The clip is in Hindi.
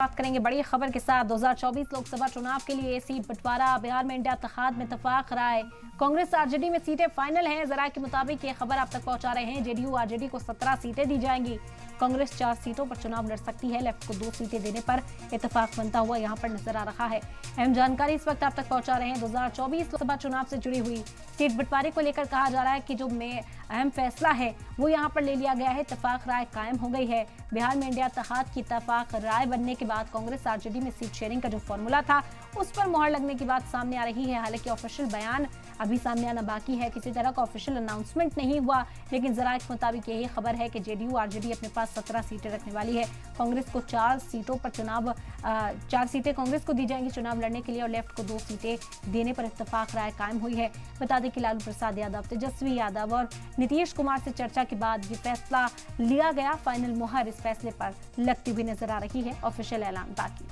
बात करेंगे बड़ी खबर के साथ। 2024 लोकसभा चुनाव के लिए सीट बंटवारा, बिहार में इंडिया इत्तेहाद में इत्तेफाक राय, कांग्रेस आरजेडी में सीटें फाइनल हैं। जराये के मुताबिक ये खबर आप तक पहुंचा रहे हैं। जेडीयू आरजेडी को 17 सीटें दी जाएंगी। कांग्रेस 4 सीटों पर चुनाव लड़ सकती है। लेफ्ट को 2 सीटें देने पर इत्तेफाक बनता हुआ यहां पर नजर आ रहा है। अहम जानकारी इस वक्त आप तक पहुंचा रहे हैं। 2024 लोकसभा चुनाव से जुड़ी हुई सीट बंटवारे को लेकर कहा जा रहा है कि जो अहम फैसला है वो यहाँ पर ले लिया गया है। इत्तेफाक राय कायम हो गई है। बिहार में इंडिया इत्तेहाद की इत्तेफाक राय बनने के बाद कांग्रेस आरजेडी में सीट शेयरिंग का जो फॉर्मूला था उस पर मुहर लगने की बात सामने आ रही है। हालांकि ऑफिशियल बयान अभी सामने आना बाकी है, किसी तरह का ऑफिशियल अनाउंसमेंट नहीं हुआ, लेकिन जराये के मुताबिक यही खबर है कि जेडीयू आरजेडी अपने पास 17 सीटें रखने वाली है। कांग्रेस को 4 सीटों पर 4 सीटें कांग्रेस को दी जाएंगी चुनाव लड़ने के लिए और लेफ्ट को 2 सीटें देने पर इत्तेफाक राय कायम हुई है। बता दें कि लालू प्रसाद यादव, तेजस्वी यादव और नीतीश कुमार से चर्चा के बाद ये फैसला लिया गया। फाइनल मुहर इस फैसले पर लगती हुई नजर आ रही है। ऑफिशियल ऐलान बाकी।